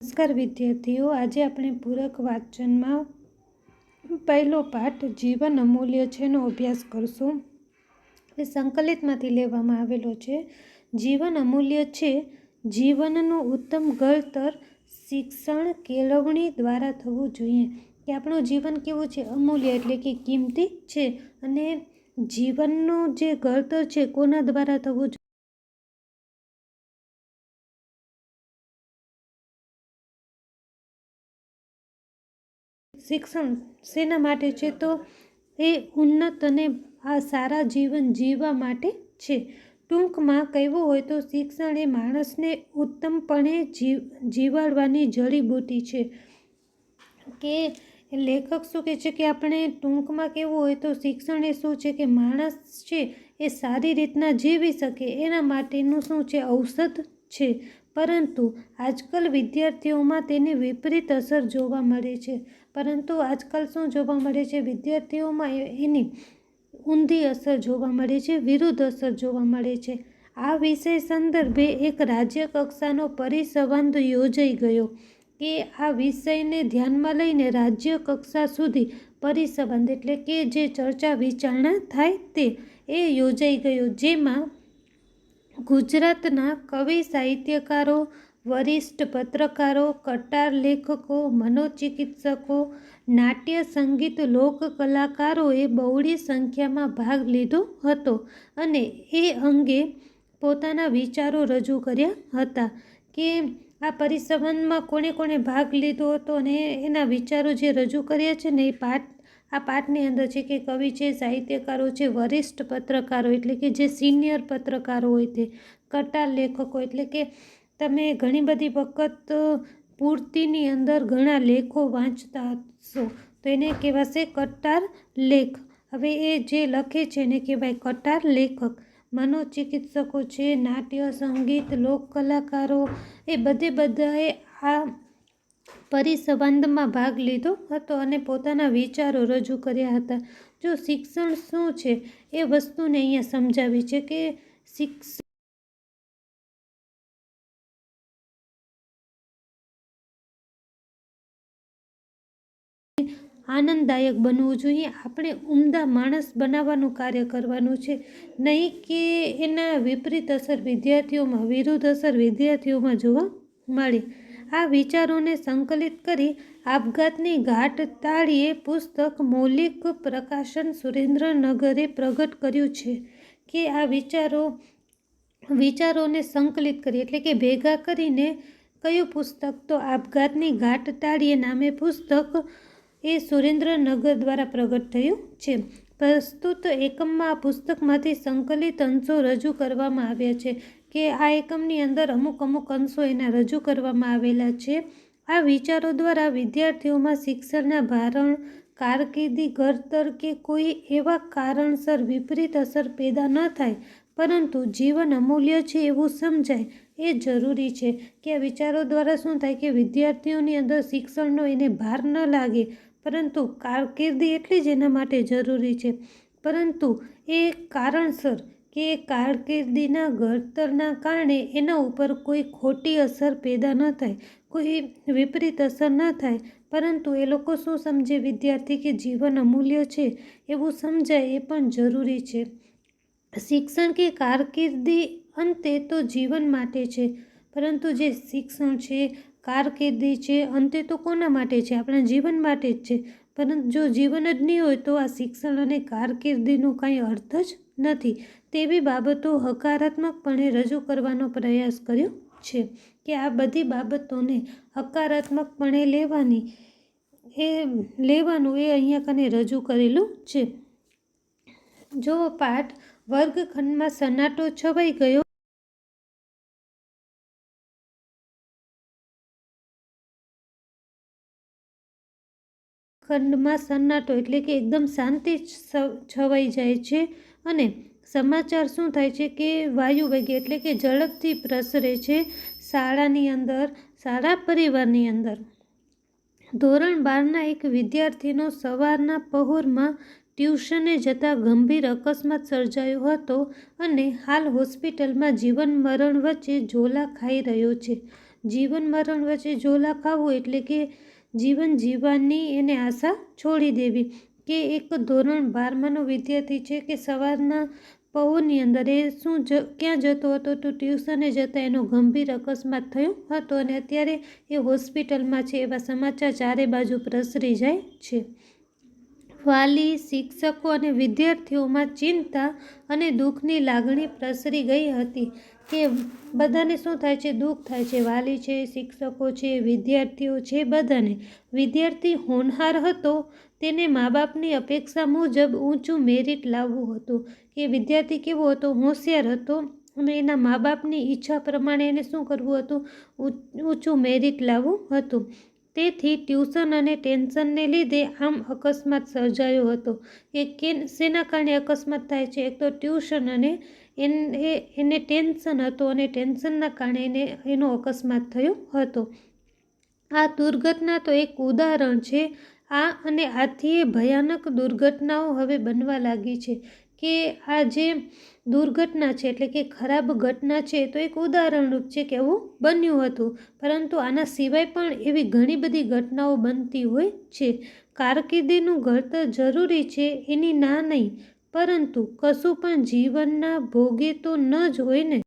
નમસ્કાર વિદ્યાર્થીઓ, આજે આપણે પૂરક વાંચનમાં પહેલો પાઠ જીવન અમૂલ્ય છે નો અભ્યાસ કરશું. એ સંકલિતમાંથી લેવામાં આવેલો છે. જીવન અમૂલ્ય છે. જીવનનું ઉત્તમ ઘડતર શિક્ષણ કેળવણી દ્વારા થવું જોઈએ. કે આપણું જીવન કેવું છે? અમૂલ્ય એટલે કે કિંમતી છે. અને જીવનનું જે ઘડતર છે કોના દ્વારા થવું જોઈએ? શિક્ષણ શેના માટે છે? તો એ ઉન્નત અને સારા જીવન જીવવા માટે છે. ટૂંકમાં કહેવું હોય તો શિક્ષણ એ માણસને ઉત્તમપણે જીવાડવાની જડીબુટ્ટી છે. કે લેખક શું કહે છે કે આપણે ટૂંકમાં કહેવું હોય તો શિક્ષણ એ શું છે કે માણસ છે એ સારી રીતના જીવી શકે એના માટેનું શું છે? ઔષધ છે. પરંતુ આજકાલ વિદ્યાર્થીઓમાં તેની વિપરીત અસર જોવા મળે છે. પરંતુ આજકાલ શું જોવા મળે છે? વિદ્યાર્થીઓમાં એની ઊંધી અસર જોવા મળે છે, વિરુદ્ધ અસર જોવા મળે છે. આ વિષય સંદર્ભે એક રાજ્ય કક્ષાનો પરિસંવાદ યોજાઈ ગયો. કે આ વિષયને ધ્યાનમાં લઈને રાજ્ય કક્ષા સુધી પરિસંવાદ એટલે કે જે ચર્ચા વિચારણા થાય તે એ યોજાઈ ગયો. જેમાં ગુજરાતના કવિ સાહિત્યકારો, વરિષ્ઠ પત્રકારો, કટાર લેખકો, મનોચિકિત્સકો, નાટ્ય સંગીત લોક કલાકારોએ બહોળી સંખ્યામાં ભાગ લીધો હતો અને એ અંગે પોતાના વિચારો રજૂ કર્યા હતા. કે આ પરિસંવાદમાં કોણે કોણે ભાગ લીધો હતો અને એના વિચારો જે રજૂ કર્યા છે ને એ આ પાઠની અંદર છે. કે કવિ છે, સાહિત્યકારો છે, વરિષ્ઠ પત્રકારો એટલે કે જે સિનિયર પત્રકારો હોય તે, કટાર લેખકો એટલે કે તમે ઘણી બધી વખત પૂર્તિની અંદર ઘણા લેખો વાંચતા હશો તો એને કહેવાશે કટાર લેખ. હવે એ જે લખે છે એને કહેવાય કટાર લેખક. મનોચિકિત્સકો છે, નાટ્ય સંગીત લોક કલાકારો એ બધાએ આ પરિસંવાદમાં ભાગ લીધો હતો અને પોતાના વિચારો રજૂ કર્યા હતા. જો શિક્ષણ શું છે એ વસ્તુને અહીંયા સમજાવી છે કે શિક્ષણ આનંદદાયક બનવું જોઈએ. આપણે ઉમદા માણસ બનાવવાનું કાર્ય કરવાનું છે, નહીં કે એના વિપરીત અસર વિદ્યાર્થીઓમાં, વિરુદ્ધ અસર વિદ્યાર્થીઓમાં જોવા મળે. આ વિચારોને સંકલિત કરી આપઘાતની ઘાટ તાળીએ પુસ્તક મૌલિક પ્રકાશન સુરેન્દ્રનગરે પ્રગટ કર્યું છે. કે આ વિચારોને સંકલિત કરી એટલે કે ભેગા કરીને કયું પુસ્તક? તો આપઘાતની ઘાટ તાળીએ નામે પુસ્તક એ સુરેન્દ્રનગર દ્વારા પ્રગટ થયું છે. પ્રસ્તુત એકમમાં આ પુસ્તકમાંથી સંકલિત અંશો રજૂ કરવામાં આવ્યા છે. કે આ એકમની અંદર અમુક અંશો એના રજૂ કરવામાં આવેલા છે. આ વિચારો દ્વારા વિદ્યાર્થીઓમાં શિક્ષણના ભારણ, કારકિર્દી ઘડતર કે કોઈ એવા કારણસર વિપરીત અસર પેદા ન થાય, પરંતુ જીવન અમૂલ્ય છે એવું સમજાય એ જરૂરી છે. કે આ વિચારો દ્વારા શું થાય કે વિદ્યાર્થીઓની અંદર શિક્ષણનો એને ભાર ન લાગે, પરંતુ કારકિર્દી એટલી જ એના માટે જરૂરી છે. પરંતુ એ કારણસર કે કારકિર્દીના ઘડતરના કારણે એના ઉપર કોઈ ખોટી અસર પેદા ન થાય, કોઈ વિપરીત અસર ન થાય, પરંતુ એ લોકો શું સમજે વિદ્યાર્થી કે જીવન અમૂલ્ય છે એવું સમજાય એ પણ જરૂરી છે. શિક્ષણ કે કારકિર્દી અંતે તો જીવન માટે છે, પરંતુ જે શિક્ષણ છે, કારકિર્દી છે, અંતે તો કોના માટે છે? આપણા જીવન માટે જ છે. પરંતુ જો જીવન જ નહીં હોય તો આ શિક્ષણ અને કારકિર્દીનો કાંઈ અર્થ જ નથી. તેવી બાબતો હકારાત્મકપણે રજૂ કરવાનો પ્રયાસ કર્યો છે. કે આ બધી બાબતોને હકારાત્મકપણે લેવાનું એ અહીંયા કને રજૂ કરેલું છે. જો પાઠ વર્ગખંડમાં સન્નાટો છવાઈ ગયો. ખંડમાં સન્નાટો એટલે કે એકદમ શાંતિ છવાઈ જાય છે અને સમાચાર શું થાય છે કે વાયુ વેગે એટલે કે ઝડપથી પ્રસરે છે શાળાની અંદર, શાળા પરિવારની અંદર. ધોરણ 12ના એક વિદ્યાર્થીનો સવારના પહોરમાં ટ્યુશને જતા ગંભીર અકસ્માત સર્જાયો હતો અને હાલ હોસ્પિટલમાં જીવન મરણ વચ્ચે ઝોલા ખાઈ રહ્યો છે. જીવન મરણ વચ્ચે ઝોલા ખાવું એટલે કે જીવન જીવવાની એને આશા છોડી દેવી. કે એક ધોરણ 12માંનો વિદ્યાર્થી છે કે સવારના પહોરની અંદર એ ક્યાં જતો હતો તો ટ્યુશને જતા એનો ગંભીર અકસ્માત થયો હતો અને અત્યારે એ હોસ્પિટલમાં છે એવા સમાચાર ચારે બાજુ પ્રસરી જાય છે. વાલી, શિક્ષકો અને વિદ્યાર્થીઓમાં ચિંતા અને દુઃખની લાગણી પ્રસરી ગઈ હતી. કે બધાને શું થાય છે? દુઃખ થાય છે. વાલી છે, શિક્ષકો છે, વિદ્યાર્થીઓ છે, બધાને. વિદ્યાર્થી હોનહાર હતો, તેને મા બાપની અપેક્ષા મુજબ ઊંચું મેરિટ લાવવું હતું. કે વિદ્યાર્થી કેવો હતો? હોશિયાર હતો અને એના મા બાપની ઈચ્છા પ્રમાણે એને શું કરવું હતું? ઊંચું મેરિટ લાવવું હતું. તેથી ટ્યુશન અને ટેન્શનને લીધે આમ અકસ્માત સર્જાયો હતો. કે શેના કારણે અકસ્માત થાય છે? એક તો ટ્યુશન અને એને ટેન્શન હતું અને ટેન્શનના કારણે એનો અકસ્માત થયો હતો. આ દુર્ઘટના તો એક ઉદાહરણ છે. આ અને આથી એ ભયાનક દુર્ઘટનાઓ હવે બનવા લાગી છે. કે આ જે દુર્ઘટના છે એટલે કે ખરાબ ઘટના છે તો એક ઉદાહરણરૂપ છે કે આવું બન્યું હતું. પરંતુ આના સિવાય પણ એવી ઘણી બધી ઘટનાઓ બનતી હોય છે. કારકિર્દીનું ઘડતર જરૂરી છે એની ના નહીં, પરંતુ કશું પણ જીવનના ભોગે તો ન જ હોય ને.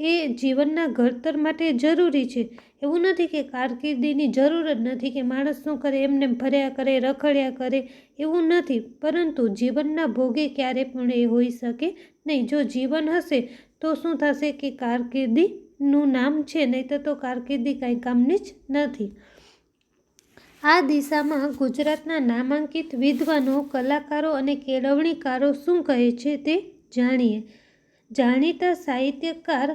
એ જીવનના ઘડતર માટે જરૂરી છે. એવું નથી કે કારકિર્દીની જરૂર જ નથી, કે માણસ શું કરે? એમને ફર્યા કરે, રખડ્યા કરે, એવું નથી. પરંતુ જીવનના ભોગે ક્યારે પણ એ હોઈ શકે નહીં. જો જીવન હશે તો શું થશે? કે કારકિર્દીનું નામ છે, નહીં તો કારકિર્દી કાંઈ કામની જ નથી. આ દિશામાં ગુજરાતના નામાંકિત વિદ્વાનો, કલાકારો અને કેળવણીકારો શું કહે છે તે જાણીએ. જાણીતા સાહિત્યકાર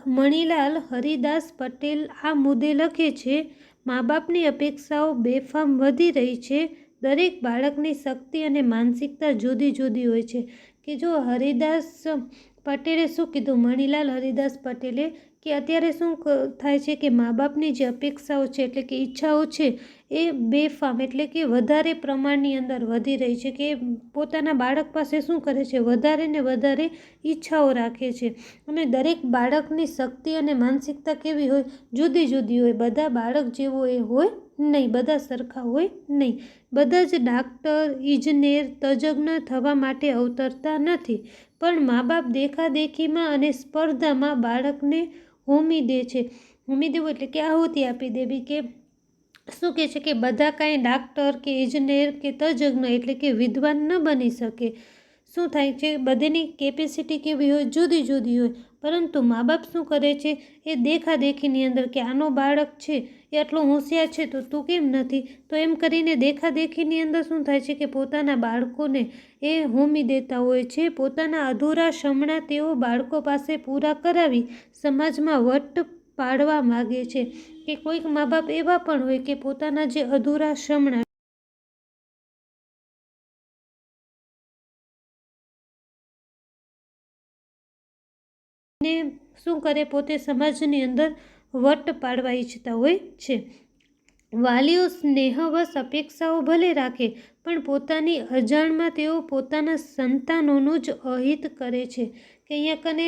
મણિલાલ હરિદાસ પટેલ આ મુદ્દે લખે છે, મા બાપની અપેક્ષાઓ બેફામ વધી રહી છે. દરેક બાળકની શક્તિ અને માનસિકતા જુદી જુદી હોય છે. કે જો હરિદાસ પટેલે શું કીધું? મણિલાલ હરિદાસ પટેલે કે અત્યારે શું થાય છે કે મા બાપની જે અપેક્ષાઓ છે એટલે કે ઈચ્છાઓ છે એ બેફામ એટલે કે વધારે પ્રમાણની અંદર વધી રહી છે. કે પોતાના બાળક પાસે શું કરે છે? વધારે ને વધારે ઈચ્છાઓ રાખે છે. અને દરેક બાળકની શક્તિ અને માનસિકતા કેવી હોય? જુદી જુદી હોય. બધા બાળક જેવો એ હોય નહીં, બધા સરખા હોય નહીં. બધા જ ડાક્ટર, ઇજનેર, તજજ્ઞ થવા માટે અવતરતા નથી. પણ મા બાપ દેખાદેખીમાં અને સ્પર્ધામાં બાળકને હોમી દે છે. હોમી દેવું એટલે કે આહુતિ આપી દેવી. કે શું કહે છે? કે બધા કાંઈ ડાક્ટર કે ઇજનેર કે તજજ્ઞ એટલે કે વિદ્વાન ન બની શકે. શું થાય છે? બધાની કેપેસિટી કેવી હોય? જુદી જુદી હોય. પરંતુ મા બાપ શું કરે છે? એ દેખાદેખીની અંદર કે આનો બાળક છે એ આટલો હોશિયાર છે તો તું કેમ નથી? તો એમ કરીને દેખાદેખીની અંદર શું થાય છે? કે પોતાના બાળકોને એ હોમી દેતા હોય છે. પોતાના અધૂરા શમણા તેઓ બાળકો પાસે પૂરા કરાવી સમાજમાં વટ પાડવા માગે છે. કે કોઈક મા બાપ એવા પણ હોય કે પોતાના જે અધૂરા શમણા ને શું કરે? પોતે સમાજની અંદર વટ પાડવા ઈચ્છતા હોય છે. વાલીઓ સ્નેહવશ અપેક્ષાઓ ભલે રાખે, પણ પોતાની અજાણમાં તેઓ પોતાના સંતાનોનું જ અહિત કરે છે. કે અહીંયા કને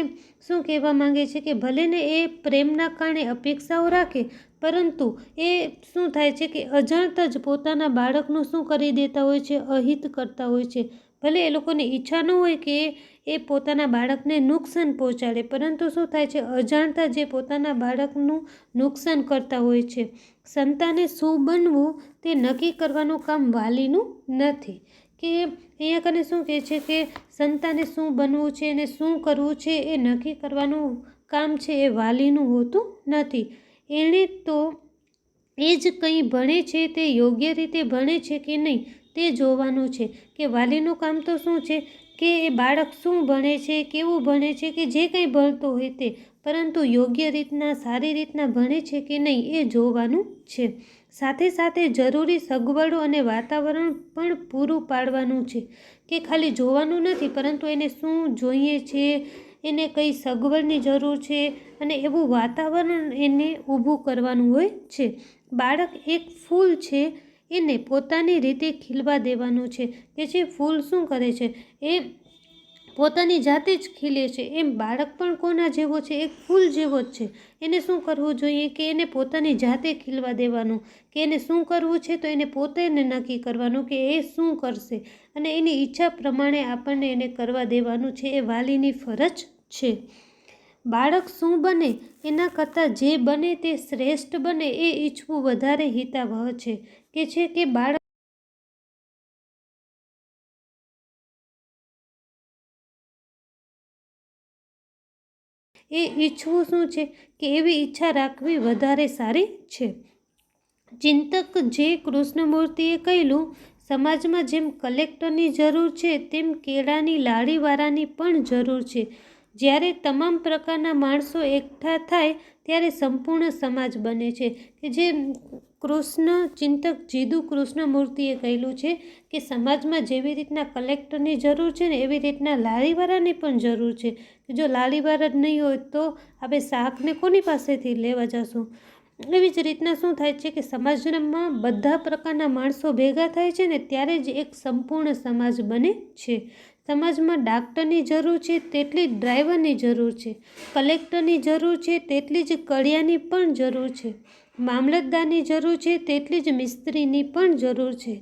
શું કહેવા માંગે છે? કે ભલે ને એ પ્રેમના કારણે અપેક્ષાઓ રાખે, પરંતુ એ શું થાય છે? કે અજાણતા જ પોતાના બાળકનું શું કરી દેતા હોય છે? અહિત કરતા હોય છે. ભલે એ લોકોની ઈચ્છા ન હોય કે એ પોતાના બાળકને નુકસાન પહોંચાડે, પરંતુ શું થાય છે? અજાણતા જે પોતાના બાળકનું નુકસાન કરતા હોય છે. સંતાને શું બનવું તે નક્કી કરવાનું કામ વાલીનું નથી. કે અહીંયા કને શું કહે છે? કે સંતાને શું બનવું છે અને શું કરવું છે એ નક્કી કરવાનું કામ છે એ વાલીનું હોતું નથી. એણે તો એ જ કંઈ ભણે છે તે યોગ્ય રીતે ભણે છે કે નહીં તે જોવાનું છે. કે વાલીનું કામ તો શું છે? કે એ બાળક શું ભણે છે, કેવું ભણે છે, કે જે કંઈ ભણતો હોય તે, પરંતુ યોગ્ય રીતના, સારી રીતના ભણે છે કે નહીં એ જોવાનું છે. સાથે સાથે જરૂરી સગવડો અને વાતાવરણ પણ પૂરું પાડવાનું છે. કે ખાલી જોવાનું નથી, પરંતુ એને શું જોઈએ છે, એને કઈ સગવડની જરૂર છે અને એવું વાતાવરણ એને ઊભું કરવાનું હોય છે. બાળક એક ફૂલ છે એને પોતાની રીતે ખીલવા દેવાનું છે, કે જે ફૂલ શું કરે છે એ પોતાની જાતે જ ખીલે છે, એમ બાળક પણ કોના જેવો છે, એક ફૂલ જેવો જ છે. એને શું કરવું જોઈએ કે એને પોતાની જાતે ખીલવા દેવાનું, કે એને શું કરવું છે તો એને પોતે નક્કી કરવાનું કે એ શું કરશે, અને એની ઈચ્છા પ્રમાણે આપણને એને કરવા દેવાનું છે. એ વાલીની ફરજ છે. બાળક શું બને એના કરતાં જે બને તે શ્રેષ્ઠ બને એ ઈચ્છવું વધારે હિતાવહ છે, કે બાળક એ ઈચ્છવું શું છે કે એવી ઈચ્છા રાખવી વધારે સારી છે. ચિંતક જે કૃષ્ણમૂર્તિએ કહેલું, સમાજમાં જેમ કલેક્ટરની જરૂર છે તેમ કેળાની લાડીવાળાની પણ જરૂર છે. જ્યારે તમામ પ્રકારના માણસો એકઠા થાય ત્યારે સંપૂર્ણ સમાજ બને છે. કે જે કૃષ્ણ ચિંતક જીદુ કૃષ્ણમૂર્તિએ કહેલું છે કે સમાજમાં જેવી રીતના કલેક્ટરની જરૂર છે ને એવી રીતના લાડીવાળાની પણ જરૂર છે. જો લાડીવાળા જ નહીં હોય તો આપણે શાકને કોની પાસેથી લેવા જશું? એવી જ રીતના શું થાય છે કે સમાજમાં બધા પ્રકારના માણસો ભેગા થાય છે ને ત્યારે જ એક સંપૂર્ણ સમાજ બને છે. સમાજમાં ડાક્ટરની જરૂર છે તેટલી જ ડ્રાઈવરની જરૂર છે, કલેક્ટરની જરૂર છે તેટલી જ કડિયાની પણ જરૂર છે, મામલતદારની જરૂર છે તેટલી જ મિસ્ત્રીની પણ જરૂર છે.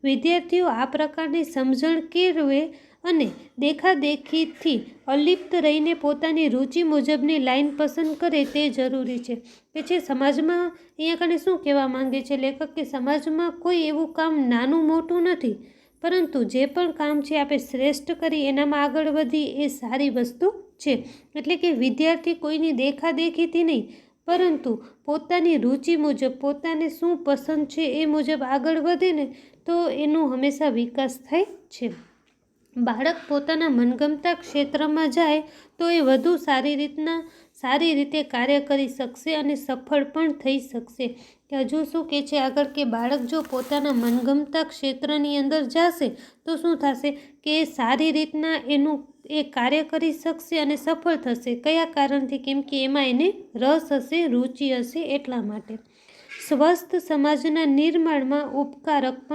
વિદ્યાર્થીઓ આ પ્રકારની સમજણ કેળવે અને દેખાદેખીથી અલિપ્ત રહીને પોતાની રુચિ મુજબની લાઈન પસંદ કરે તે જરૂરી છે. કે છે સમાજમાં અહીંયા કને શું કહેવા માંગે છે લેખક, કે સમાજમાં કોઈ એવું કામ નાનું મોટું નથી, પરંતુ જે પણ કામ છે આપણે શ્રેષ્ઠ કરી એનામાં આગળ વધી એ સારી વસ્તુ છે. એટલે કે વિદ્યાર્થી કોઈની દેખાદેખીથી નહીં, પરંતુ પોતાની રુચિ મુજબ પોતાને શું પસંદ છે એ મુજબ આગળ વધે ને તો એનું હંમેશા વિકાસ થાય છે. બાળક પોતાના મનગમતા ક્ષેત્રમાં જાય તો એ વધુ સારી રીતે કાર્ય કરી શકશે અને સફળ પણ થઈ શકશે. કે હજુ શું કે છે આગળ, કે બાળક જો પોતાના મનગમતા ક્ષેત્રની અંદર જશે તો શું થશે કે સારી રીતના એનું એ કાર્ય કરી શકશે અને સફળ થશે. કયા કારણથી? કેમ કે એમાં એને રસ હશે, રુચિ હશે, એટલા માટે. સ્વસ્થ સમાજના નિર્માણમાં ઉપકારક પણ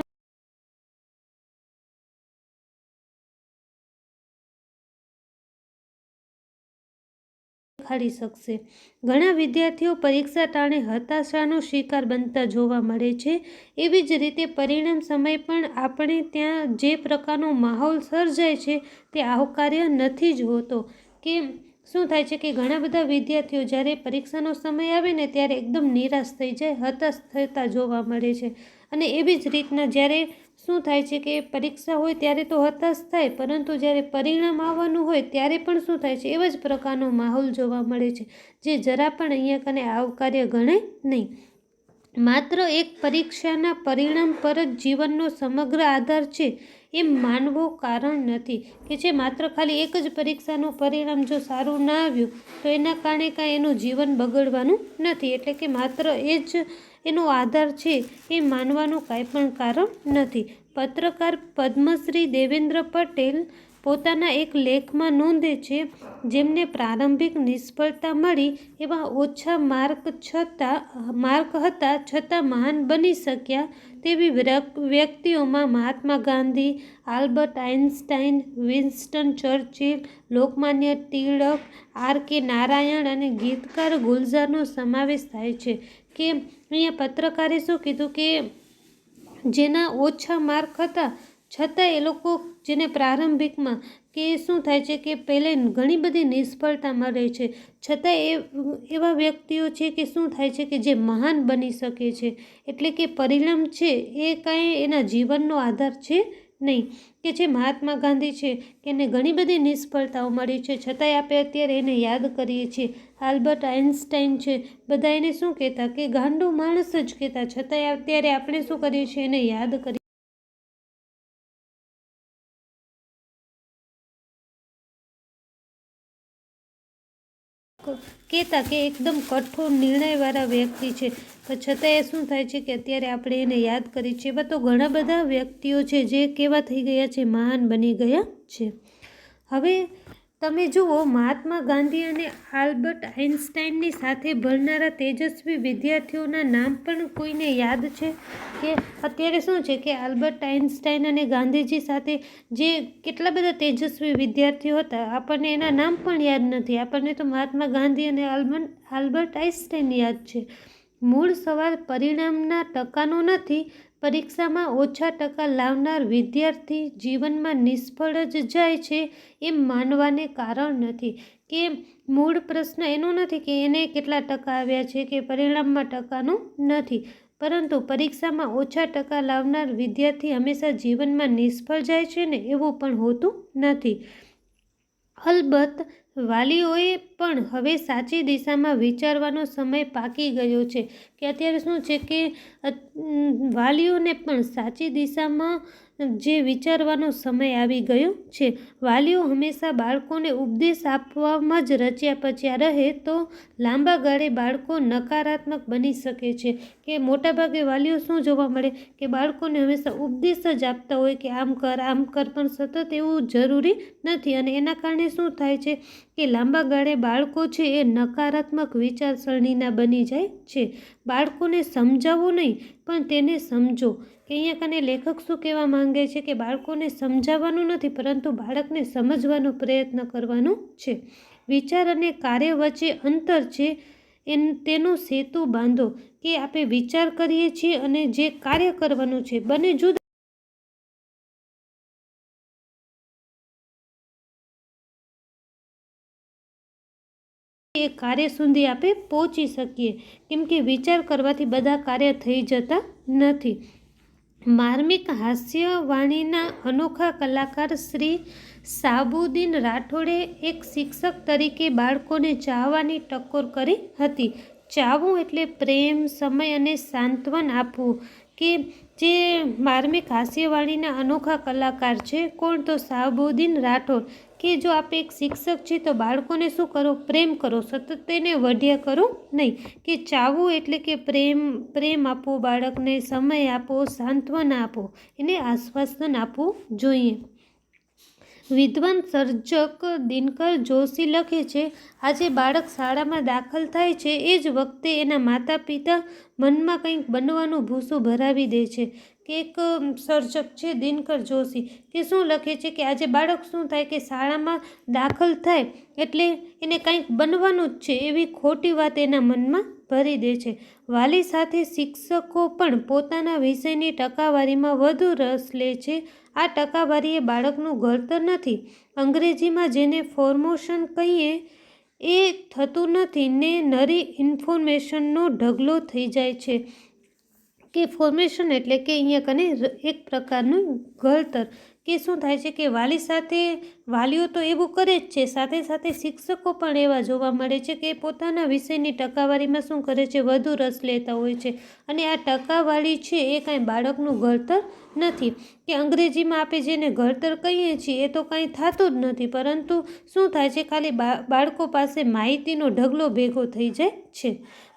દેખાડી શકશે. ઘણા વિદ્યાર્થીઓ પરીક્ષા ટાણે હતાશાનો શિકાર બનતા જોવા મળે છે. એવી જ રીતે પરિણામ સમય પણ આપણે ત્યાં જે પ્રકારનો માહોલ સર્જાય છે તે આવકાર્ય નથી જ હોતો. કે શું થાય છે કે ઘણા બધા વિદ્યાર્થીઓ જ્યારે પરીક્ષાનો સમય આવે ને ત્યારે એકદમ નિરાશ થઈ જાય, હતાશ થતા જોવા મળે છે. અને એવી જ રીતના જ્યારે શું થાય છે કે પરીક્ષા હોય ત્યારે તો હતાશ થાય, પરંતુ જ્યારે પરિણામ આવવાનું હોય ત્યારે પણ શું થાય છે, એવા જ પ્રકારનો માહોલ જોવા મળે છે, જે જરા પણ અહીંયા કને આવકાર્ય ગણાય નહીં. માત્ર એક પરીક્ષાના પરિણામ પર જ જીવનનો સમગ્ર આધાર છે એમ માનવો કારણ નથી. કે જે માત્ર ખાલી એક જ પરીક્ષાનું પરિણામ જો સારું ના આવ્યું તો એના કારણે કાંઈ એનું જીવન બગડવાનું નથી. એટલે કે માત્ર એ જ એનો આધાર છે એ માનવાનું કાંઈ પણ કારણ નથી. પત્રકાર પદ્મશ્રી દેવેન્દ્ર પટેલ પોતાના એક લેખમાં નોંધે છે, જેમને પ્રારંભિક નિષ્ફળતા મળી એવા ઓછા માર્ક હતા છતાં મહાન બની શક્યા તેવી વ્યક્તિઓમાં Mahatma Gandhi, Albert Einstein, Winston Churchill, Lokmanya Tilak, R K. Narayan અને ગીતકાર ગુલઝારનો સમાવેશ થાય છે. કે અહીંયા પત્રકારે શું કીધું કે જેના ઓછા માર્ક હતા છતાં એ લોકો જેને પ્રારંભિકમાં કે શું થાય છે કે પહેલે ઘણી બધી નિષ્ફળતા મળે છે, છતાં એવા વ્યક્તિઓ છે કે શું થાય છે કે જે મહાન બની શકે છે. એટલે કે પરિણામ છે એ કાંઈ એના જીવનનો આધાર છે નહીં. કે જે મહાત્મા ગાંધી છે કે એને ઘણી બધી નિષ્ફળતાઓ મળી છે, છતાંય આપણે અત્યારે એને યાદ કરીએ છીએ. આલ્બર્ટ આઇન્સ્ટાઈન છે, બધા એને શું કહેતા કે ગાંડો માણસ જ કહેતા, છતાંય અત્યારે આપણે શું કરીએ છીએ, એને યાદ કરીએ કહેતા કે એકદમ કઠોર નિર્ણયવાળા વ્યક્તિ છે, પણ છતાંય શું થાય છે કે અત્યારે આપણે એને યાદ કરીએ છીએ. એવા તો ઘણા બધા વ્યક્તિઓ છે જે કેવા થઈ ગયા છે, મહાન બની ગયા છે. હવે તમે જુઓ, મહાત્મા ગાંધી અને આલ્બર્ટ આઇન્સ્ટાઈનની સાથે ભણનારા તેજસ્વી વિદ્યાર્થીઓના નામ પણ કોઈને યાદ છે? કે અત્યારે શું છે કે આલ્બર્ટ આઇન્સ્ટાઈન અને ગાંધીજી સાથે જે કેટલા બધા તેજસ્વી વિદ્યાર્થીઓ હતા, આપણને એના નામ પણ યાદ નથી. આપણને તો મહાત્મા ગાંધી અને આલ્બર્ટ આઇન્સ્ટાઈન યાદ છે. મૂળ સવાલ પરિણામના ટકાનો નથી. પરીક્ષામાં ઓછા ટકા લાવનાર વિદ્યાર્થી જીવનમાં નિષ્ફળ જ જાય છે એમ માનવાને કારણ નથી. કે મૂળ પ્રશ્ન એનો નથી કે એને કેટલા ટકા આવ્યા છે કે પરિણામમાં ટકાનું નથી, પરંતુ પરીક્ષામાં ઓછા ટકા લાવનાર વિદ્યાર્થી હંમેશા જીવનમાં નિષ્ફળ જાય છે ને, એવું પણ હોતું નથી. અલબત્ત વાલીઓએ પણ હવે સાચી દિશામાં વિચારવાનો સમય પાકી ગયો છે. કે અત્યારે શું છે કે વાલીઓને પણ સાચી દિશામાં જે વિચારવાનો સમય આવી ગયો છે. વાલીઓ હંમેશા બાળકોને ઉપદેશ આપવામાં જ રચ્યા પચ્યા રહે તો લાંબા ગાળે બાળકો નકારાત્મક બની શકે છે. કે મોટાભાગે વાલીઓ શું જોવા મળે કે બાળકોને હંમેશા ઉપદેશ જ આપતા હોય કે આમ કર આમ કર, પણ સતત એવું જરૂરી નથી. અને એના કારણે શું થાય છે કે લાંબા ગાળે બાળકો છે એ નકારાત્મક વિચારસરણીના બની જાય છે. બાળકોને સમજાવો નહીં, પણ તેને સમજો. કે અહીંયા કને લેખક શું કહેવા માંગે છે કે બાળકોને સમજાવવાનું નથી, પરંતુ બાળકને સમજવાનો પ્રયત્ન કરવાનો છે. વિચાર અને કાર્ય વચ્ચે અંતર છે, તેનો સેતુ બાંધો. કે આપણે વિચાર કરીએ છીએ અને જે કાર્ય કરવાનું છે, બંને જુદા એ કાર્ય સુધી આપણે પહોંચી શકીએ. કેમ કે વિચાર કરવાથી બધા કાર્ય થઈ જતા નથી. માર્મિક હાસ્યવાણીના અનોખા કલાકાર શ્રી શાહબુદ્દીન રાઠોડે એક શિક્ષક તરીકે બાળકોને ચાહવાની ટકોર કરી હતી. ચાહવું એટલે પ્રેમ, સમય અને સાંત્વન આપવું. કે જે માર્મિક હાસ્યવાણીના અનોખા કલાકાર છે, કોણ? તો શાહબુદ્દીન રાઠોડ. કે જો આપણે એક શિક્ષક છીએ તો બાળકોને શું કરો? પ્રેમ કરો, સતત તેને વઢ્યા કરો નહીં. કે ચાહવું એટલે કે પ્રેમ આપો બાળકને, સમય આપો, સાંત્વન આપો, એને આશ્વાસન આપવું જોઈએ. વિદ્વાન સર્જક દિનકર જોશી લખે છે, આજે બાળક શાળામાં દાખલ થાય છે એ જ વખતે એના માતા પિતા મનમાં કંઈક બનવાનું ભૂસું ભરાવી દે છે. કે એક સર્જક છે દિનકર જોશી, કે શું લખે છે કે આજે બાળક શું થાય કે શાળામાં દાખલ થાય એટલે એને કંઈક બનવાનું જ છે એવી ખોટી વાત એના મનમાં ભરી દે છે. વાલી સાથે શિક્ષકો પણ પોતાના વિષયની ટકાવારીમાં વધુ રસ લે છે. આ ટકાવારી એ બાળકનું ઘડતર નથી. અંગ્રેજીમાં જેને ફોર્મેશન કહીએ એ થતું નથી ને નરી ઇન્ફોર્મેશનનો ઢગલો થઈ જાય છે. કે ફોર્મેશન એટલે કે અહીંયા કને એક પ્રકારનું ઘડતર. કે શું થાય છે કે વાલીઓ તો એવું કરે જ છે, સાથે સાથે શિક્ષકો પણ એવા જોવા મળે છે કે પોતાના વિષયની ટકાવારીમાં શું કરે છે? વધુ રસ લેતા હોય છે. અને આ ટકાવારી છે એ કાંઈ બાળકનું ઘડતર નથી. કે અંગ્રેજીમાં આપણે જેને ઘડતર કહીએ છીએ એ તો કાંઈ થતું જ નથી, પરંતુ શું થાય છે? ખાલી બાળકો પાસે માહિતીનો ઢગલો ભેગો થઈ જાય છે.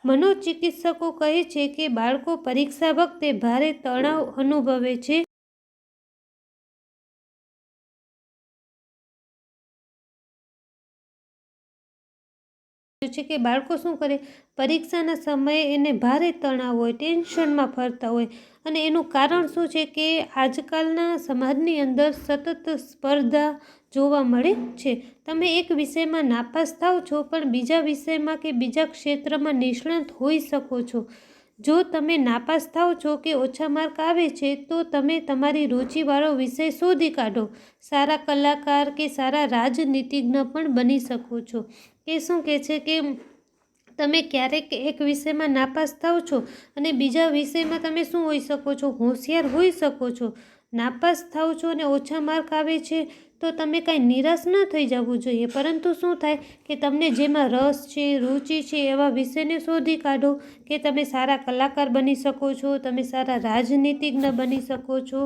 મનોચિકિત્સકો કહે છે કે બાળકો પરીક્ષા વખતે ભારે તણાવ અનુભવે છે. છે કે બાળકો શું કરે? પરીક્ષાના સમયે એને ભારે તણાવ હોય, ટેન્શનમાં ફરતા હોય. અને એનું કારણ શું છે કે આજકાલના સમાજની અંદર સતત સ્પર્ધા જોવા મળે છે. તમે એક વિષયમાં નાપાસ થાવ છો, પણ બીજા વિષયમાં કે બીજા ક્ષેત્રમાં નિષ્ણાત હોઈ શકો છો. જો તમે નાપાસ થાવ છો કે ઓછા માર્ક આવે છે, તો તમે તમારી રુચિવાળો વિષય શોધી કાઢો. સારા કલાકાર કે સારા રાજનીતિજ્ઞ પણ બની શકો છો. કે શું કહે છે કે તમે ક્યારેક એક વિષયમાં નાપાસ થાવ છો અને બીજા વિષયમાં તમે શું હોઈ શકો છો? હોશિયાર હોઈ શકો છો. નાપાસ થાવ છો અને ઓછા માર્ક આવે છે તો તમે કાંઈ નિરાશ ન થઈ જવું જોઈએ, પરંતુ શું થાય કે તમને જેમાં રસ છે, રુચિ છે એવા વિષયને શોધી કાઢો. કે તમે સારા કલાકાર બની શકો છો, તમે સારા રાજનીતિજ્ઞ બની શકો છો,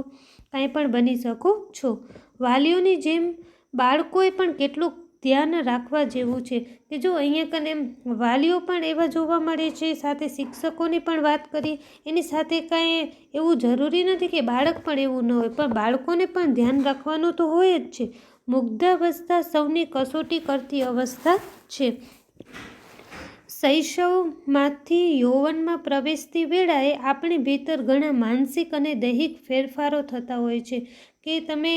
કાંઈ પણ બની શકો છો. વાલીઓની જેમ બાળકોએ પણ કેટલુંક ધ્યાન રાખવા જેવું છે. કે જો અહીંયા કને વાલીઓ પણ એવા જોવા મળે છે, સાથે શિક્ષકોની પણ વાત કરીએ, એની સાથે કાંઈ એવું જરૂરી નથી કે બાળક પણ એવું ન હોય, પણ બાળકોને પણ ધ્યાન રાખવાનું તો હોય જ છે. મુગ્ધાવસ્થા સૌની કસોટી કરતી અવસ્થા છે. શૈશવમાંથી યૌવનમાં પ્રવેશતી વેળાએ આપણી ભીતર ઘણા માનસિક અને દૈહિક ફેરફારો થતા હોય છે. કે તમે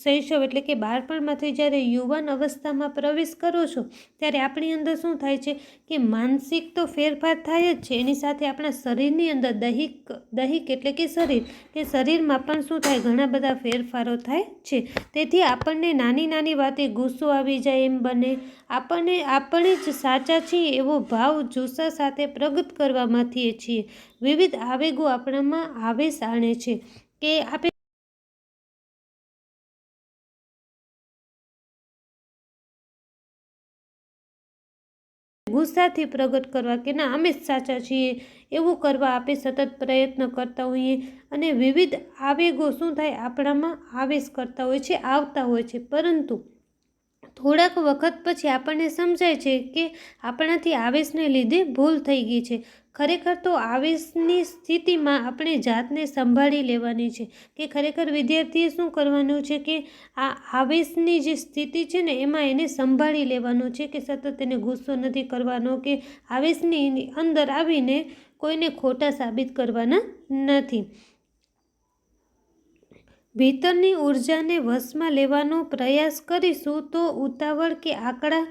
શૈશવ એટલે કે બાળપણમાંથી જ્યારે યુવાન અવસ્થામાં પ્રવેશ કરો છો ત્યારે આપણી અંદર શું થાય છે કે માનસિક તો ફેરફાર થાય જ છે, એની સાથે આપણા શરીરની અંદર દૈહિક એટલે કે શરીરમાં પણ શું થાય, ઘણા બધા ફેરફારો થાય છે. તેથી આપણને નાની નાની વાતે ગુસ્સો આવી જાય એમ બને, આપણે જ સાચા છીએ એવો ભાવ જુસ્સા સાથે પ્રગટ કરવા માંગીએ છીએ. વિવિધ આવેગો આપણામાં આવેશ આણે છે કે આપણે ગુસ્સાથી પ્રગટ કરવા કે ના અમે જ સાચા છીએ એવું કરવા આપણે સતત પ્રયત્ન કરતા હોઈએ. અને વિવિધ આવેગો શું થાય, આપણામાં આવેશ કરતા હોય છે, આવતા હોય છે. પરંતુ થોડાક વખત પછી આપણને સમજાય છે કે આપણાથી આવેશને લીધે ભૂલ થઈ ગઈ છે. ખરેખર તો આવેશની સ્થિતિમાં આપણે જાતને સંભાળી લેવાની છે. કે ખરેખર વિદ્યાર્થીએ શું કરવાનું છે કે આ આવેશની જે સ્થિતિ છે ને એમાં એને સંભાળી લેવાનું છે કે સતત એને ગુસ્સો નથી કરવાનો કે આવેશની અંદર આવીને કોઈને ખોટા સાબિત કરવાના નથી. ભીતરની ઉર્જાને વશમાં લેવાનો પ્રયાસ કરીશું તો ઉતાવળ કે આકળા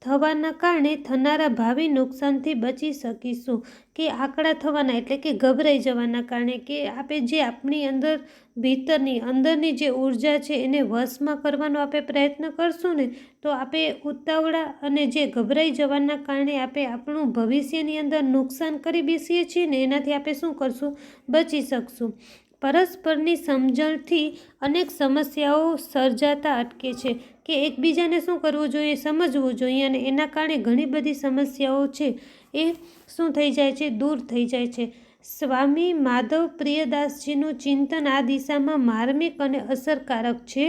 થવાના કારણે થનારા ભાવિ નુકસાનથી બચી શકીશું. કે આકળા થવાના એટલે કે ગભરાઈ જવાના કારણે કે આપણે જે આપણી અંદરની જે ઉર્જા છે એને વશમાં કરવાનો આપણે પ્રયત્ન કરશું ને તો આપણે ઉતાવળા અને જે ગભરાઈ જવાના કારણે આપણે આપણું ભવિષ્યની અંદર નુકસાન કરી બેસીએ છીએ ને એનાથી આપણે શું કરશું, બચી શકશું. પરસ્પરની સમજણથી અનેક સમસ્યાઓ સર્જાતા અટકે છે. કે એકબીજાને શું કરવું જોઈએ, સમજવું જોઈએ. અને એના કારણે ઘણી બધી સમસ્યાઓ છે એ શું થઈ જાય છે, દૂર થઈ જાય છે. સ્વામી માધવ પ્રિયદાસજીનું ચિંતન આ દિશામાં માર્મિક અને અસરકારક છે.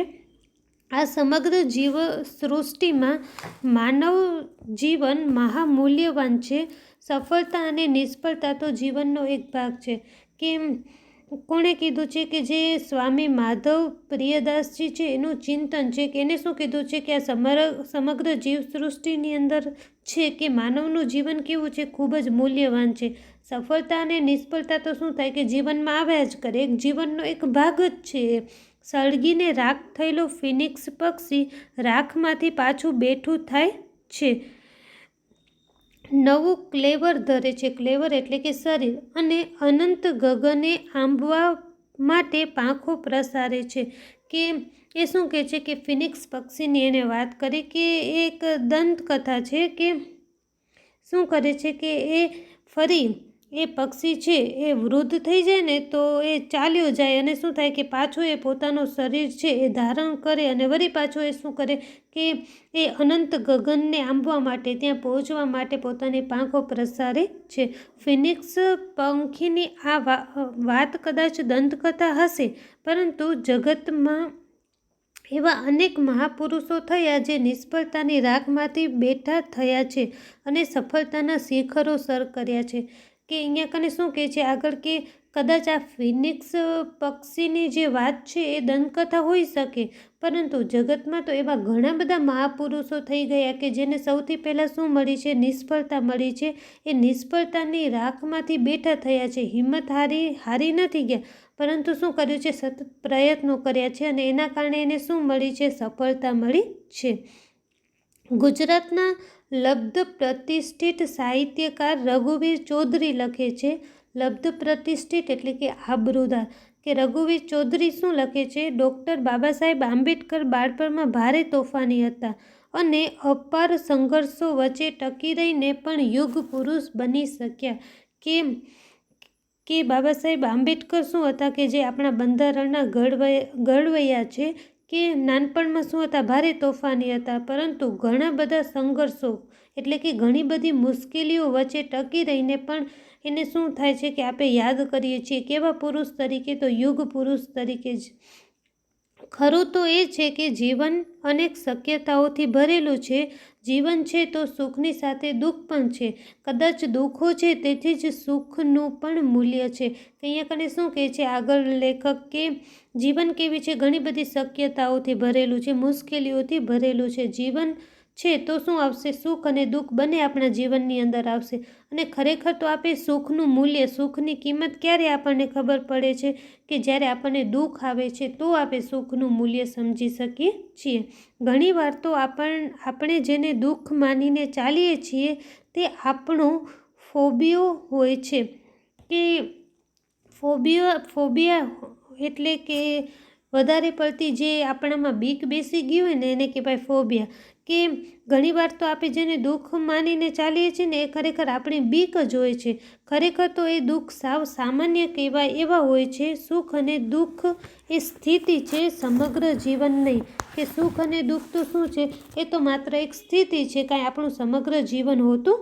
આ સમગ્ર સૃષ્ટિમાં માનવ જીવન મહામૂલ્યવાન છે. સફળતા અને નિષ્ફળતા તો જીવનનો એક ભાગ છે. કે કોણે કીધું છે કે જે સ્વામી માધવ પ્રિયદાસજી છે એનું ચિંતન છે કે એને શું કીધું છે કે આ સમગ્ર જીવસૃષ્ટિની અંદર છે કે માનવનું જીવન કેવું છે, ખૂબ જ મૂલ્યવાન છે. સફળતા અને નિષ્ફળતા તો શું થાય કે જીવનમાં આવ્યા જ કરે, એક જીવનનો એક ભાગ જ છે. સળગીને રાખ થયેલો ફિનિક્સ પક્ષી રાખમાંથી પાછું બેઠું થાય છે, નવું ક્લેવર ધરે છે. ક્લેવર એટલે કે શરીર, અને અનંત ગગને આંબવા માટે પાંખો પ્રસારે છે. કે એ શું કહે છે કે ફિનિક્સ પક્ષીની એને વાત કરી કે એક દંતકથા છે કે શું કરે છે કે એ ફરી એ પક્ષી છે એ વૃદ્ધ થઈ જાય ને તો એ ચાલ્યો જાય અને શું થાય કે પાછું એ પોતાનું શરીર છે એ ધારણ કરે અને વળી પાછું એ શું કરે કે એ અનંત ગગનને આંબવા માટે, ત્યાં પહોંચવા માટે પોતાની પાંખો પ્રસારે છે. ફિનિક્સ પંખીની આ વાત કદાચ દંતકથા હશે, પરંતુ જગતમાં એવા અનેક મહાપુરુષો થયા જે નિષ્ફળતાની રાખમાંથી બેઠા થયા છે અને સફળતાના શિખરો સર કર્યા છે. કે અહીંયા કને શું કહે છે આગળ કે કદાચ આ ફિનિક્સ પક્ષીની જે વાત છે એ દંતકથા હોઈ શકે, પરંતુ જગતમાં તો એવા ઘણા બધા મહાપુરુષો થઈ ગયા કે જેને સૌથી પહેલાં શું મળી છે, નિષ્ફળતા મળી છે. એ નિષ્ફળતાની રાખમાંથી બેઠા થયા છે, હિંમત હારી નથી ગયા, પરંતુ શું કર્યું છે, સતત પ્રયત્નો કર્યા છે અને એના કારણે એને શું મળી છે, સફળતા મળી છે. ગુજરાતના લબ્ધ પ્રતિષ્ઠિત સાહિત્યકાર રઘુવીર ચૌધરી લખે છે, લબ્ધ પ્રતિષ્ઠિત એટલે કે આબરૂદાર, કે રઘુવીર ચૌધરી શું લખે છે, ડૉક્ટર બાબા સાહેબ આંબેડકર બાળપણમાં ભારે તોફાની હતા અને અપાર સંઘર્ષો વચ્ચે ટકી રહીને પણ યુગ પુરુષ બની શક્યા. કે બાબા સાહેબ આંબેડકર શું હતા કે જે આપણા બંધારણના ઘડવૈયા છે. કે નાનપણમાં શું હતા, ભારે તોફાની હતા, પરંતુ ઘણા બધા સંઘર્ષો એટલે કે ઘણી બધી મુશ્કેલીઓ વચ્ચે ટકી રહીને પણ એને શું થાય છે કે આપણે યાદ કરીએ છીએ કેવા પુરુષ તરીકે, તો યુગ પુરુષ તરીકે જ. ખરું તો એ છે કે જીવન અનેક શક્યતાઓથી ભરેલું છે. જીવન છે તો સુખની સાથે દુઃખ પણ છે. કદાચ દુઃખો છે તેથી જ સુખનું પણ મૂલ્ય છે. અહીંયા કને શું કહે છે આગળ લેખક કે જીવન કેવી છે, ઘણી બધી શક્યતાઓથી ભરેલું છે, મુશ્કેલીઓથી ભરેલું છે. જીવન છે તો શું આવશે, સુખ અને દુઃખ બંને આપણા જીવનની અંદર આવશે. અને ખરેખર તો આપણે સુખનું મૂલ્ય, સુખની કિંમત ક્યારે આપણને ખબર પડે છે કે જ્યારે આપણને દુઃખ આવે છે તો આપણે સુખનું મૂલ્ય સમજી શકીએ છીએ. ઘણીવાર તો આપણે જેને દુઃખ માનીને ચાલીએ છીએ તે આપણો ફોબિયો હોય છે. કે ફોબિયા એટલે કે વધારે પડતી જે આપણામાં બીક બેસી ગઈ હોય ને એને કહેવાય ફોબિયા. કે ઘણીવાર તો આપણે જેને દુઃખ માનીને ચાલીએ છીએ ને એ ખરેખર આપણી બીક જ હોય છે. ખરેખર તો એ દુઃખ સાવ સામાન્ય કહેવાય એવા હોય છે. સુખ અને દુઃખ એ સ્થિતિ છે, સમગ્ર જીવન નહીં. કે સુખ અને દુઃખ તો શું છે, એ તો માત્ર એક સ્થિતિ છે, કાંઈ આપણું સમગ્ર જીવન હોતું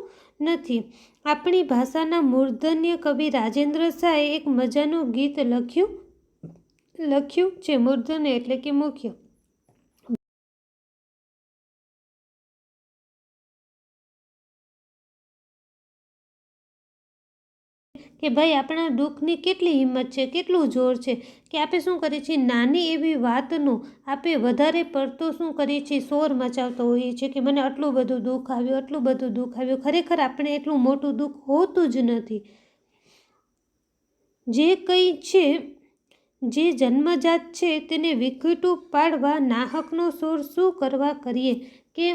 નથી. આપણી ભાષાના મૂર્ધન્ય કવિ રાજેન્દ્ર શાહે એક મજાનું ગીત લખ્યું છે. મૂર્ધન્ય એટલે કે મુખ્ય. કે ભાઈ આપણા દુઃખની કેટલી હિંમત છે, કેટલું જોર છે. કે આપણે શું કરીએ છીએ, નાની એવી વાતનો આપણે વધારે પડતો શું કરીએ છીએ, શોર મચાવતો હોઈએ છીએ કે મને આટલું બધું દુઃખ આવ્યું, આટલું બધું દુઃખ આવ્યું. ખરેખર આપણે એટલું મોટું દુઃખ હોતું જ નથી. જે કંઈ છે, જે જન્મજાત છે તેને વિખૂટું પાડવા નાહકનો શોર શું કરવા કરીએ. કે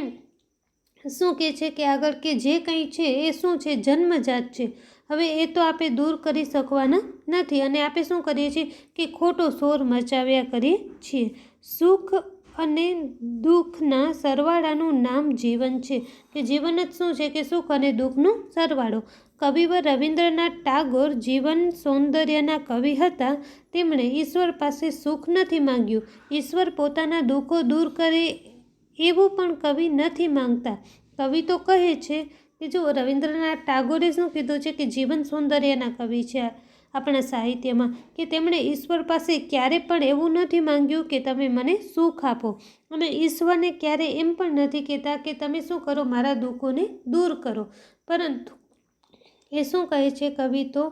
શું કહે છે કે આગળ કે જે કંઈ છે એ શું છે, જન્મજાત છે. હવે એ તો આપણે દૂર કરી શકવાના નથી અને આપણે શું કરીએ છીએ કે ખોટો શોર મચાવ્યા કરીએ છીએ. સુખ અને દુઃખના સરવાળાનું નામ જીવન છે. કે જીવન જ શું છે કે સુખ અને દુઃખનો સરવાળો. કવિવર રવિન્દ્રનાથ ટાગોર જીવન સૌંદર્યના કવિ હતા. તેમણે ઈશ્વર પાસે સુખ નથી માંગ્યું, ઈશ્વર પોતાના દુઃખો દૂર કરે એવું પણ કવિ નથી માંગતા. કવિ તો કહે છે કે જો રવિન્દ્રનાથ ટાગોરે શું કીધું છે કે જીવન સૌંદર્યના કવિ છે આપણા સાહિત્યમાં, કે તેમણે ઈશ્વર પાસે ક્યારે પણ એવું નથી માંગ્યું કે તમે મને સુખ આપો, અને ઈશ્વરને ક્યારે એમ પણ નથી કહેતા કે તમે શું કરો, મારા દુઃખોને દૂર કરો. પરંતુ એ શું કહે છે કવિ તો,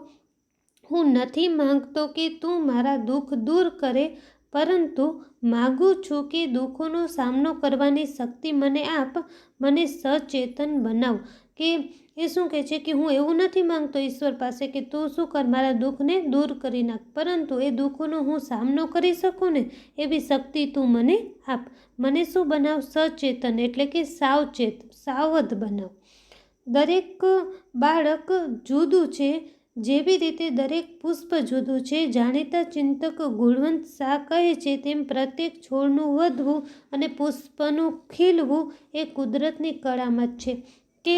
હું નથી માંગતો કે તું મારા દુઃખ દૂર કરે, પરંતુ માગું છું કે દુઃખોનો સામનો કરવાની શક્તિ મને આપ, મને સચેતન બનાવ. કે એ શું કહે છે કે હું એવું નથી માંગતો ઈશ્વર પાસે કે તું શું કર, મારા દુઃખને દૂર કરી નાખ, પરંતુ એ દુઃખોનો હું સામનો કરી શકું ને એવી શક્તિ તું મને આપ. મને શું બનાવ, સચેતન એટલે કે સાવચેત, સાવધ બનાવ. દરેક બાળક જુદું છે, જેવી રીતે દરેક પુષ્પ જુદું છે. જાણીતા ચિંતક ગુણવંત શાહ કહે છે તેમ પ્રત્યેક છોડનું વધવું અને પુષ્પનું ખીલવું એ કુદરતની કળામત છે. કે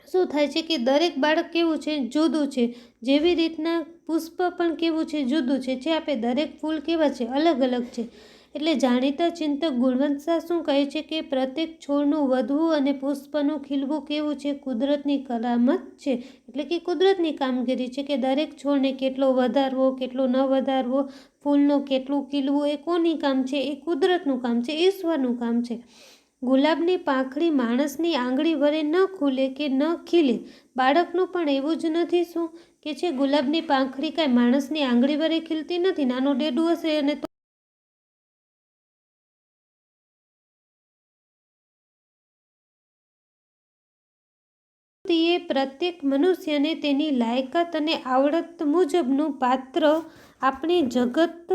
શું થાય છે કે દરેક બાળક કેવું છે, જુદું છે. જેવી રીતના પુષ્પ પણ કેવું છે, જુદું છે. જે આપણે દરેક ફૂલ કેવા છે, અલગ અલગ છે. એટલે જાણીતા ચિંતક ગુણવંત શાહ શું કહે છે કે પ્રત્યેક છોડનું વધવું અને પુષ્પનું ખીલવું કેવું છે, કુદરતની કરામત છે. એટલે કે કુદરતની કામગીરી છે કે દરેક છોડને કેટલો વધારવો, કેટલો ન વધારવો, ફૂલનો કેટલું ખીલવું એ કોની કામ છે, એ કુદરતનું કામ છે, ઈશ્વરનું કામ છે. ગુલાબની પાંખડી માણસની આંગળી વડે ન ખુલે કે ન ખીલે, બાળકનું પણ એવું જ નથી શું કે છે, ગુલાબની પાંખડી કાંઈ માણસની આંગળી વડે ખીલતી નથી. નાનું ડેડું હશે અને એ પ્રત્યેક મનુષ્યને તેની લાયકાત અને આવડત મુજબનું પાત્ર આપણી જગત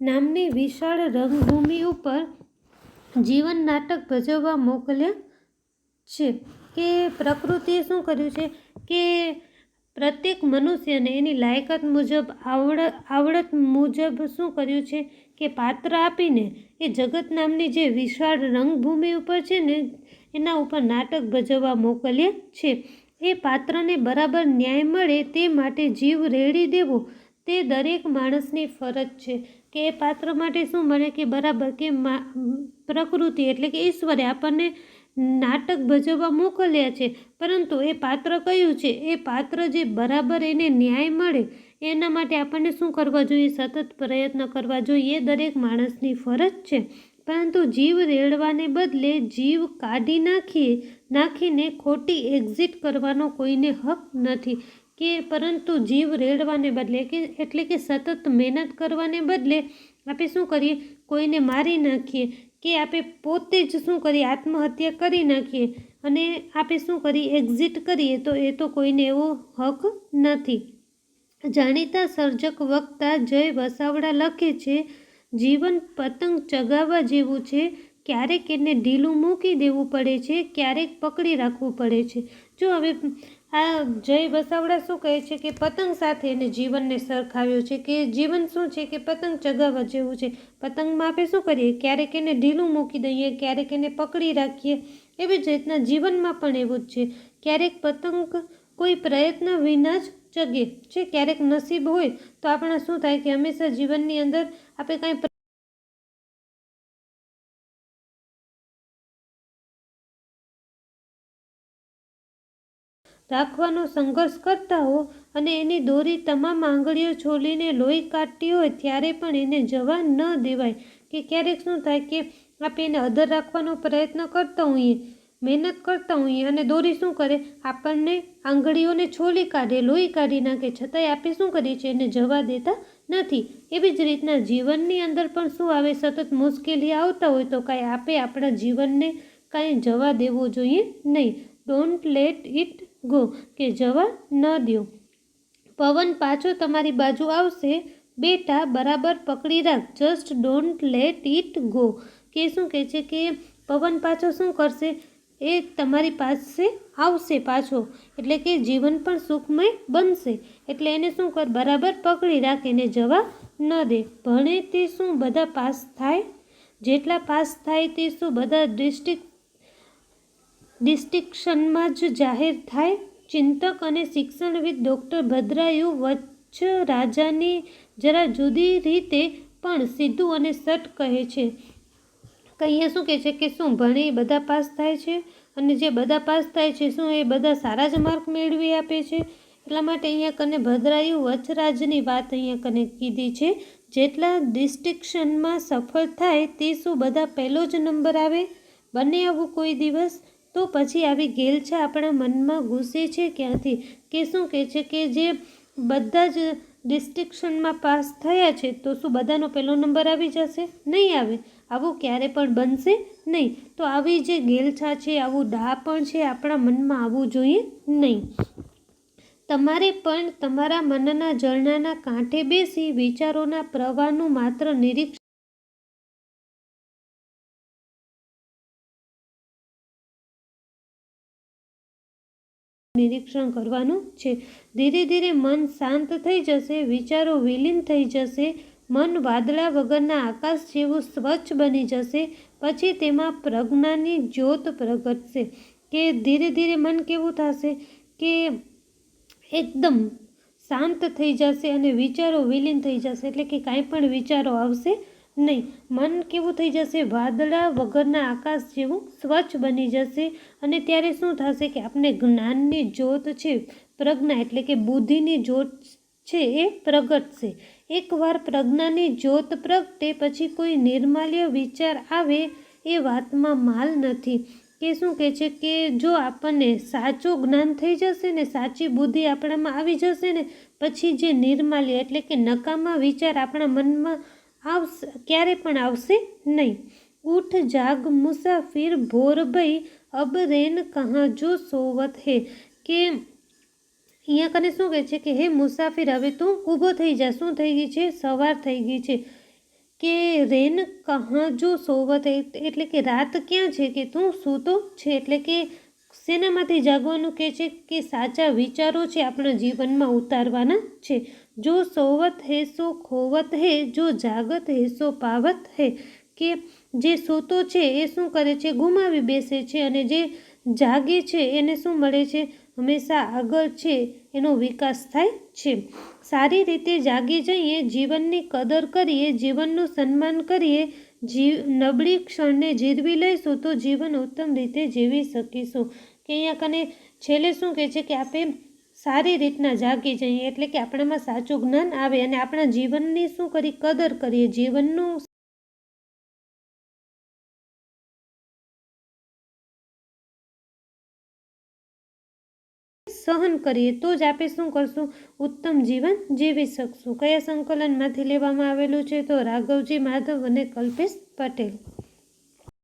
નામની વિશાળ રંગભૂમિ ઉપર જીવન નાટક ભજવવા મોકલ્યા છે. કે પ્રકૃતિએ શું કર્યું છે કે પ્રત્યેક મનુષ્યને એની લાયકાત મુજબ, આવડત મુજબ શું કર્યું છે કે પાત્ર આપીને એ જગત નામની જે વિશાળ રંગભૂમિ ઉપર છે ને એના ઉપર નાટક ભજવવા મોકલ્યા છે. એ પાત્રને બરાબર ન્યાય મળે તે માટે જીવ રેડી દેવો તે દરેક માણસની ફરજ છે. કે એ પાત્ર માટે શું મળે કે બરાબર કે પ્રકૃતિ એટલે કે ઈશ્વરે આપણને નાટક ભજવવા મોકલ્યા છે, પરંતુ એ પાત્ર કયું છે, એ પાત્ર જે બરાબર એને ન્યાય મળે એના માટે આપણને શું કરવા જોઈએ? સતત પ્રયત્ન કરવા જોઈએ. દરેક માણસની ફરજ છે. પરંતુ જીવ રેડવાને બદલે જીવ કાઢી નાખીને ખોટી એક્ઝિટ કરવાનો કોઈને હક નથી. પરંતુ જીવ રેડવાને બદલે એટલે કે સતત મહેનત કરવાને બદલે આપણે શું કરીએ? કોઈને મારી નાખીએ કે આપણે પોતે જ શું કરીએ? આત્મહત્યા કરી નાખીએ અને આપણે શું કરીએ? એક્ઝિટ કરીએ. તો એ તો કોઈને એવો હક નથી. જાણીતા સર્જક વક્તા જય વસાવડા લખે છે, જીવન પતંગ ચગાવવા જેવું છે. ક્યારેક એને ઢીલું મૂકી દેવું પડે છે, ક્યારેક પકડી રાખવું પડે છે. જો હવે આ જય વસાવડા શું કહે છે કે પતંગ સાથે એને જીવનને સરખાવ્યો છે કે જીવન શું છે કે પતંગ ચગાવવા જેવું છે. પતંગમાં આપણે શું કરીએ? ક્યારેક એને ઢીલું મૂકી દઈએ, ક્યારેક એને પકડી રાખીએ. એવી જ રીતના જીવનમાં પણ એવું જ છે. ક્યારેક પતંગ કોઈ પ્રયત્ન વિના જ ચગે છે, ક્યારેક નસીબ હોય તો આપણા શું થાય કે હંમેશા જીવનની અંદર આપણે કાંઈ રાખવાનો સંઘર્ષ કરતા હો અને એની દોરી તમામ આંગળીઓ છોલીને લોહી કાઢતી હોય ત્યારે પણ એને જવા ન દેવાય. કે ક્યારેક શું થાય કે આપણે એને અધર રાખવાનો પ્રયત્ન કરતા હોઈએ, મહેનત કરતા હોઈએ અને દોરી શું કરે? આપણને આંગળીઓને છોલી કાઢે, લોહી કાઢી નાખે, છતાંય આપણે શું કરીએ છીએ? એને જવા દેતા નથી. એવી જ રીતના જીવનની અંદર પણ શું આવે? સતત મુશ્કેલી આવતા હોય તો કાંઈ આપણે આપણા જીવનને કાંઈ જવા દેવું જોઈએ નહીં. ડોન્ટ લેટ ઇટ ગો, કે જવા ન દો. પવન પાછો તમારી બાજુ આવશે બેટા, બરાબર પકડી રાખ. Just don't let it go. કે શું કહે છે કે પવન પાછો શું કરશે? એ તમારી પાસે આવશે પાછો, એટલે કે જીવન પણ સુખમય બનશે. એટલે એને શું કર? બરાબર પકડી રાખ, એને જવા ન દે. ભણે તે શું બધા પાસ થાય? જેટલા પાસ થાય તે શું બધા ડિસ્ટિંક્શનમાં જ જાહેર થાય? ચિંતક અને શિક્ષણવિદ ડૉક્ટર ભદ્રાયુ વચ્છરાજાની જરા જુદી રીતે પણ સીધું અને સટ કહે છે. અહીંયા શું કહે છે કે શું ભણે બધા પાસ થાય છે અને જે બધા પાસ થાય છે શું એ બધા સારા જ માર્ક મેળવી આપે છે? એટલા માટે અહીંયા કને ભદ્રાયુ વચ્છરાજની વાત અહીંયા કને કીધી છે. જેટલા ડિસ્ટિંક્શનમાં સફળ થાય તે શું બધા પહેલો જ નંબર આવે? બને આવું કોઈ દિવસ? તો પછી આવી ઘેલછા આપણા મનમાં ઘૂસે છે ક્યાંથી? કે શું કહે છે કે જે બધા જ ડિસ્ટિંક્શનમાં પાસ થયા છે તો શું બધાનો પહેલો નંબર આવી જશે? નહીં આવે. આવું ક્યારે પણ બનશે નહીં. તો આવી જે ઘેલછા છે, આવું ડાપણ છે, આપણા મનમાં આવવું જોઈએ નહીં. તમારે પણ તમારા મનના ઝરણાના કાંઠે બેસી વિચારોના પ્રવાહનું માત્ર નિરીક્ષણ કરવાનું છે. ધીરે ધીરે મન શાંત થઈ જશે, વિચારો વિલીન થઈ જશે, મન વાદળા વગરના આકાશ જેવું સ્વચ્છ બની જશે. પછી તેમાં પ્રજ્ઞાની જ્યોત પ્રગટશે. કે ધીરે ધીરે મન કેવું થશે કે એકદમ શાંત થઈ જશે અને વિચારો વિલીન થઈ જશે. એટલે કે કાંઈ પણ વિચારો આવશે નહીં. મન કેવું થઈ જશે? વાદળા વગરના આકાશ જેવું સ્વચ્છ બની જશે. અને ત્યારે શું થશે કે આપણે જ્ઞાનની જ્યોત છે, પ્રજ્ઞા એટલે કે બુદ્ધિની જ્યોત છે એ પ્રગટશે. એકવાર પ્રજ્ઞાની જ્યોત પ્રગટે પછી કોઈ નિર્માલ્ય વિચાર આવે એ વાતમાં માલ નથી. કે શું કહે છે કે જો આપણને સાચું જ્ઞાન થઈ જશે ને, સાચી બુદ્ધિ આપણામાં આવી જશે ને, પછી જે નિર્માલ્ય એટલે કે નકામા વિચાર આપણા મનમાં આવશે ક્યારે પણ આવશે નહીં. ઉઠ જાગ મુસાફિર ભોર ભઈ, અબ રેન કહા જો સોવત હે. કે અહીંયા કને શું કહે છે કે હે મુસાફિર, હવે તું ઊભો થઈ જા. શું થઈ ગઈ છે? સવાર થઈ ગઈ છે. કે રેન કહા જો સોવત હે એટલે કે રાત ક્યાં છે કે તું સૂતો છે. એટલે કે શેનામાંથી જાગવાનું કહે છે કે સાચા વિચારો છે આપણા જીવનમાં ઉતારવાના છે. જો સોવત હે સો ખોવત હે, જો જાગત હે સો પાવત હે. કે જે સૂતો છે એ શું કરે છે? ગુમાવી બેસે છે. અને જે જાગે છે એને શું મળે છે? હંમેશા આગળ છે એનો વિકાસ થાય છે. સારી રીતે જાગી જઈએ, જીવનની કદર કરીએ, જીવનનું સન્માન કરીએ, નબળી ક્ષણને જીરવી લઈશું તો જીવન ઉત્તમ રીતે જીવી શકીશું. કે અહીંયા કને છેલ્લે શું કહે છે કે આપણે સારી રીતના જાગી જઈએ, એટલે કે આપણામાં સાચું જ્ઞાન આવે અને આપણા જીવનની શું કરી કદર કરીએ, જીવનનું સહન કરીએ, તો જ આપણે શું કરશું, ઉત્તમ જીવન જીવી શકશું. કયા સંકલનમાંથી લેવામાં આવેલું છે? તો રાઘવજી માધવ અને કલ્પેશ પટેલ.